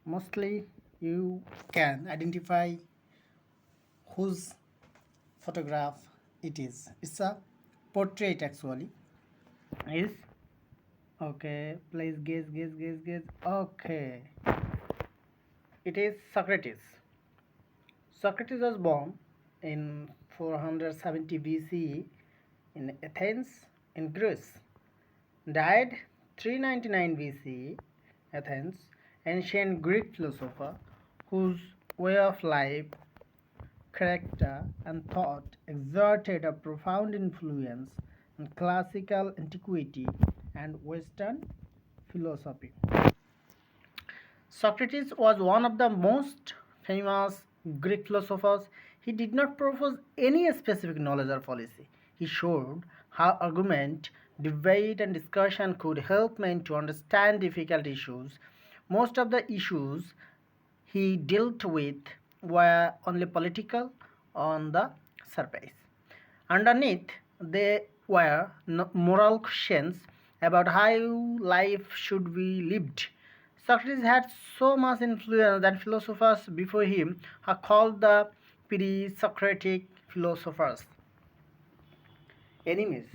Mostly you can identify whose photograph it is. It's a portrait actually. Is okay. Please guess. Okay, it is Socrates. Socrates was born in 470 BCE in Athens in Greece. Died 399 BCE, Athens, ancient Greek philosopher whose way of life, character, and thought exerted a profound influence on classical antiquity and Western philosophy. Socrates was one of the most famous Greek philosophers. He did not propose any specific knowledge or policy. He showed how argument, debate, and discussion could help men to understand difficult issues. Most of the issues he dealt with were only political on the surface. Underneath, there were moral questions about how life should be lived. Socrates had so much influence that philosophers before him are called the pre-Socratic philosophers. Enemies.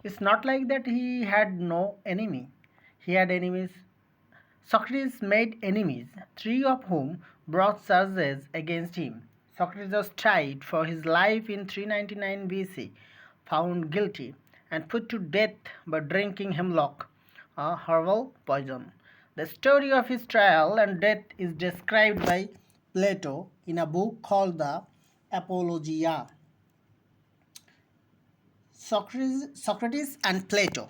It's not like that he had no enemy. He had enemies. Socrates made enemies, three of whom brought charges against him. Socrates was tried for his life in 399 BC, found guilty, and put to death by drinking hemlock, a herbal poison. The story of his trial and death is described by Plato in a book called the Apologia. Socrates and Plato.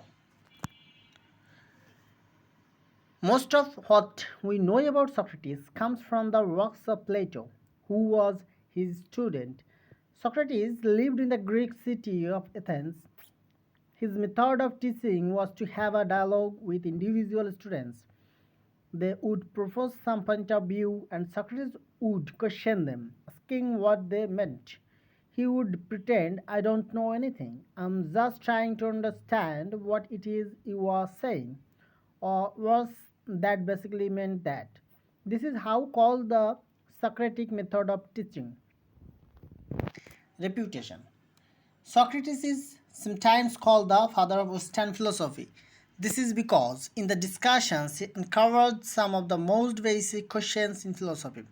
Most of what we know about Socrates comes from the works of Plato, who was his student. Socrates lived in the Greek city of Athens. His method of teaching was to have a dialogue with individual students. They would propose some point of view, and Socrates would question them, asking what they meant. He would pretend, I don't know anything. I'm just trying to understand what it is you are saying. Or was that basically meant that? This is how called the Socratic method of teaching. Reputation. Socrates is sometimes called the father of Western philosophy. This is because in the discussions he uncovered some of the most basic questions in philosophy.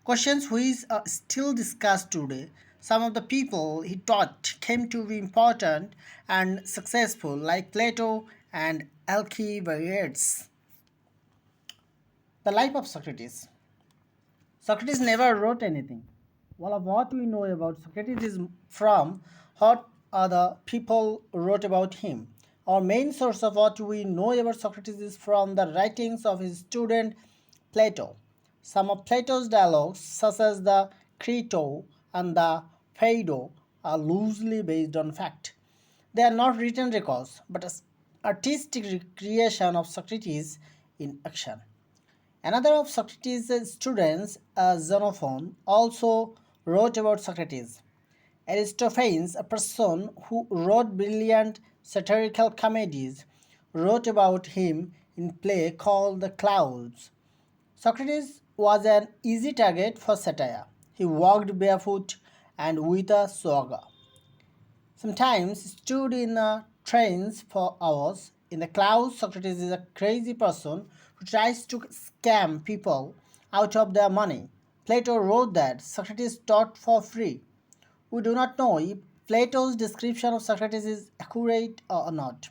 Questions which are still discussed today. Some of the people he taught came to be important and successful, like Plato and Alcibiades. The life of Socrates. Socrates never wrote anything. All of what we know about Socrates is from what other people wrote about him. Our main source of what we know about Socrates is from the writings of his student Plato. Some of Plato's dialogues, such as the Crito and the Phaedo, are loosely based on fact. They are not written records, but an artistic recreation of Socrates in action. Another of Socrates' students, Xenophon, also wrote about Socrates. Aristophanes, a person who wrote brilliant satirical comedies, wrote about him in a play called The Clouds. Socrates was an easy target for satire. He walked barefoot and with a swagger. Sometimes stood in trains for hours. In the clouds, Socrates is a crazy person who tries to scam people out of their money. Plato wrote that Socrates taught for free. We do not know if Plato's description of Socrates is accurate or not.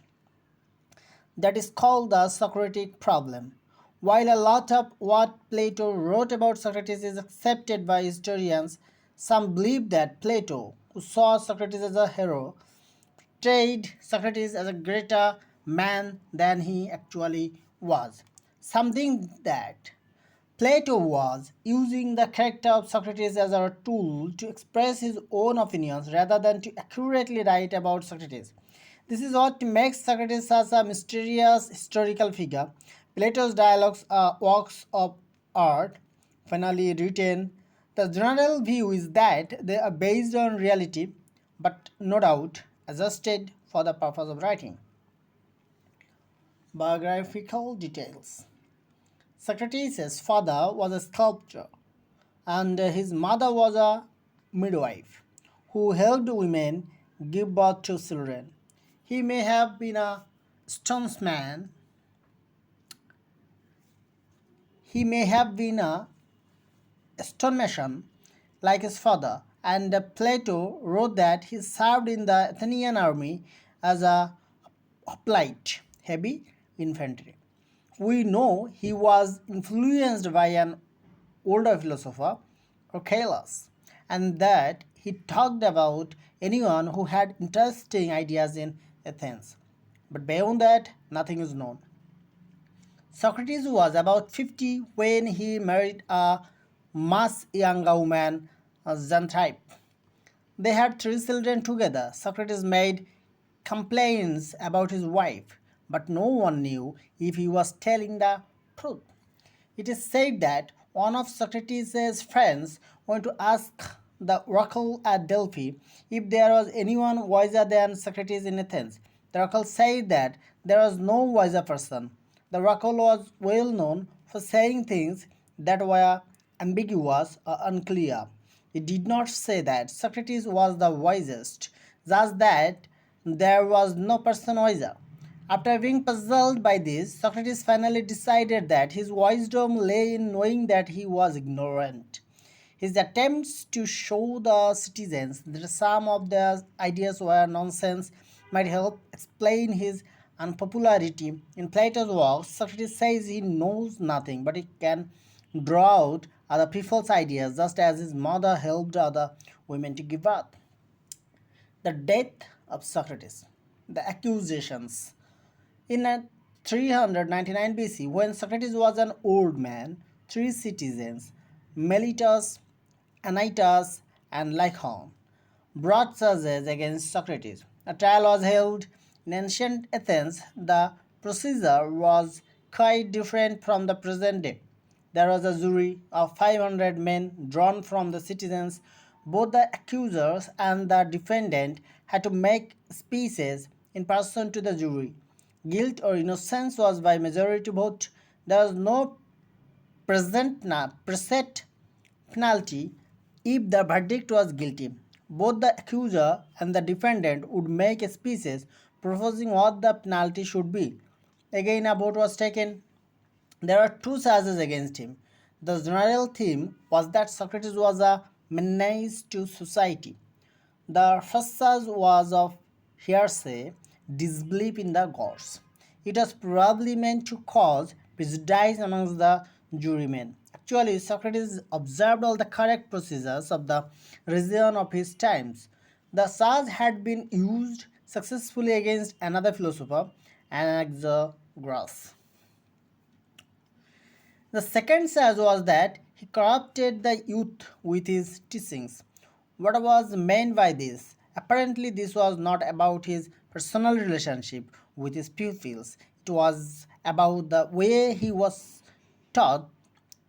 That is called the Socratic problem. While a lot of what Plato wrote about Socrates is accepted by historians, some believe that Plato, who saw Socrates as a hero, portrayed Socrates as a greater man than he actually was. Something that Plato was using the character of Socrates as a tool to express his own opinions rather than to accurately write about Socrates. This is what makes Socrates such a mysterious historical figure. Plato's dialogues are works of art, finally written. The general view is that they are based on reality, but no doubt adjusted for the purpose of writing. Biographical details. Socrates' father was a sculptor, and his mother was a midwife who helped women give birth to children. He may have been a stonesman, he may have been a stonemason like his father, and Plato wrote that he served in the Athenian army as a hoplite, heavy infantry. We know he was influenced by an older philosopher, Socrates, and that he talked about anyone who had interesting ideas in Athens. But beyond that, nothing is known. Socrates was about 50 when he married a much younger woman, Xantippe. They had three children together. Socrates made complaints about his wife, but no one knew if he was telling the truth. It is said that one of Socrates' friends went to ask the oracle at Delphi if there was anyone wiser than Socrates in Athens. The oracle said that there was no wiser person. The oracle was well known for saying things that were ambiguous or unclear. It did not say that Socrates was the wisest, just that there was no person wiser. After being puzzled by this, Socrates finally decided that his wisdom lay in knowing that he was ignorant. His attempts to show the citizens that some of their ideas were nonsense might help explain his unpopularity. In Plato's works, Socrates says he knows nothing, but he can draw out other people's ideas, just as his mother helped other women to give birth. The death of Socrates, the accusations. In 399 BC, when Socrates was an old man, three citizens, Meletus, Anytus, and Lycon, brought charges against Socrates. A trial was held. In ancient Athens, the procedure was quite different from the present day. There was a jury of 500 men drawn from the citizens. Both the accusers and the defendant had to make speeches in person to the jury. Guilt or innocence was by majority vote. There was no preset penalty if the verdict was guilty. Both the accuser and the defendant would make speeches proposing what the penalty should be. Again, a vote was taken. There were two charges against him. The general theme was that Socrates was a menace to society. The first charge was of hearsay, disbelief in the gods. It was probably meant to cause prejudice amongst the jurymen. Actually, Socrates observed all the correct procedures of the region of his times. The charge had been used successfully against another philosopher, Anaxagoras. The second charge was that he corrupted the youth with his teachings. What was meant by this? Apparently, this was not about his personal relationship with his pupils. It was about the way he was taught,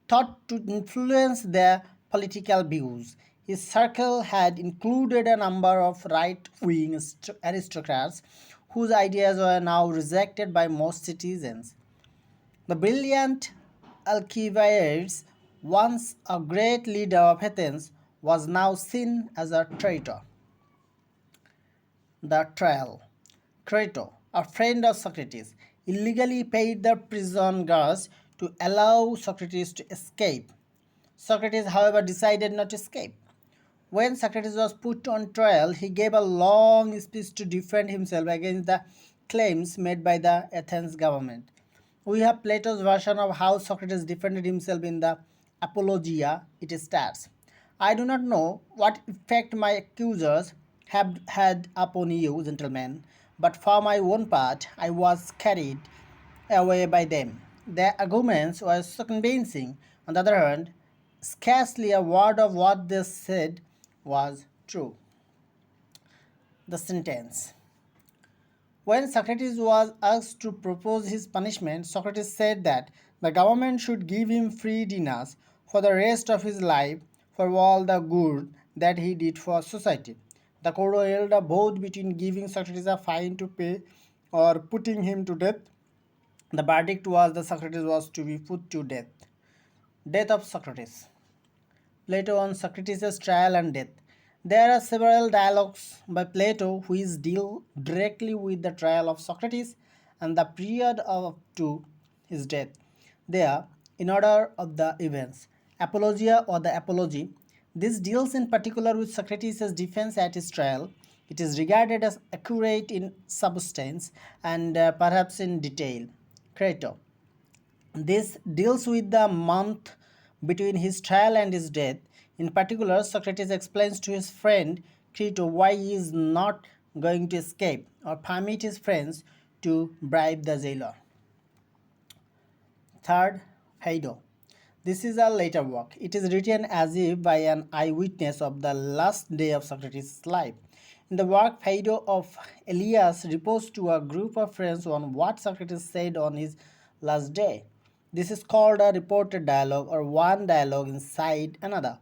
thought to influence their political views. His circle had included a number of right-wing aristocrats whose ideas were now rejected by most citizens. The brilliant Alcibiades, once a great leader of Athens, was now seen as a traitor. The trial. Crato, a friend of Socrates, illegally paid the prison guards to allow Socrates to escape. Socrates, however, decided not to escape. When Socrates was put on trial, he gave a long speech to defend himself against the claims made by the Athens government. We have Plato's version of how Socrates defended himself in the Apologia. It starts: I do not know what effect my accusers have had upon you, gentlemen, but for my own part, I was carried away by them. Their arguments were so convincing. On the other hand, scarcely a word of what they said was true. The sentence. When Socrates was asked to propose his punishment, Socrates said that the government should give him free dinners for the rest of his life for all the good that he did for society. The court held a vote between giving Socrates a fine to pay or putting him to death. The verdict was that Socrates was to be put to death. Death of Socrates. Plato on Socrates' trial and death. There are several dialogues by Plato which deal directly with the trial of Socrates and the period up to his death. They are in order of the events. Apologia or the apology. This deals in particular with Socrates' defense at his trial. It is regarded as accurate in substance and perhaps in detail. Crato. This deals with the month between his trial and his death. In particular, Socrates explains to his friend Crito why he is not going to escape or permit his friends to bribe the jailer. Third, Phaedo. This is a later work. It is written as if by an eyewitness of the last day of Socrates' life. In the work, Phaedo of Elias reports to a group of friends on what Socrates said on his last day. This is called a reported dialogue or one dialogue inside another.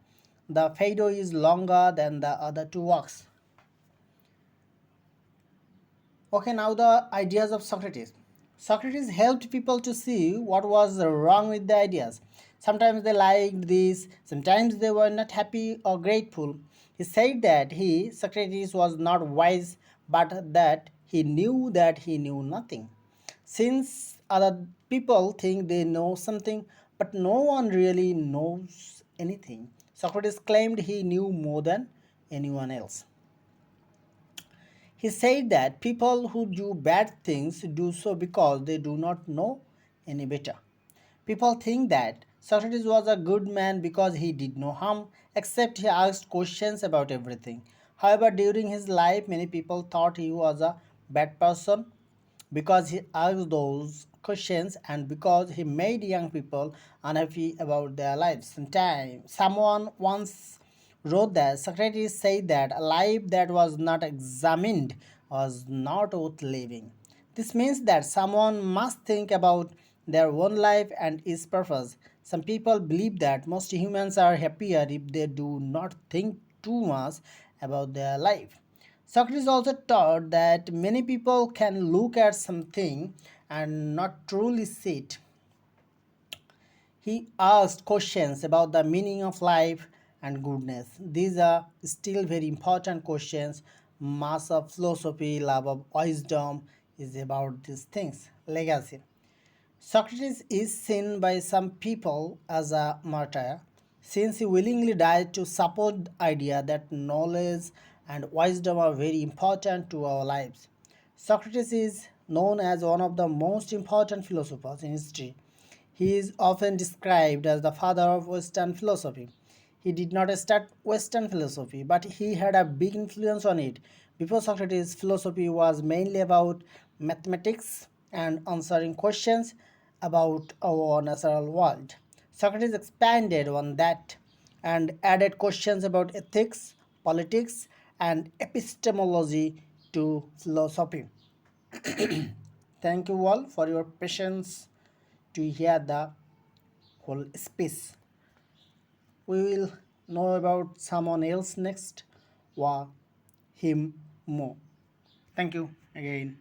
The Phaedo is longer than the other two works. Okay, now the ideas of Socrates. Socrates helped people to see what was wrong with the ideas. Sometimes they liked this, sometimes they were not happy or grateful. He said that he, Socrates, was not wise, but that he knew nothing. Since other people think they know something, but no one really knows anything, Socrates claimed he knew more than anyone else. He said that people who do bad things do so because they do not know any better. People think that Socrates was a good man because he did no harm, except he asked questions about everything. However, during his life, many people thought he was a bad person because he asked those questions and because he made young people unhappy about their lives. Sometimes, someone once wrote that Socrates said that a life that was not examined was not worth living. This means that someone must think about their own life and its purpose. Some people believe that most humans are happier if they do not think too much about their life. Socrates also taught that many people can look at something and not truly see it. He asked questions about the meaning of life and goodness. These are still very important questions. Mass of philosophy, love of wisdom is about these things. Legacy. Socrates is seen by some people as a martyr since he willingly died to support the idea that knowledge and wisdom are very important to our lives. Socrates is known as one of the most important philosophers in history. He is often described as the father of Western philosophy. He did not start Western philosophy, but he had a big influence on it. Before Socrates, philosophy was mainly about mathematics and answering questions about our natural world. Socrates expanded on that and added questions about ethics, politics, and epistemology to philosophy. Thank you all for your patience to hear the whole space. We will know about someone else next or him more. Thank you again.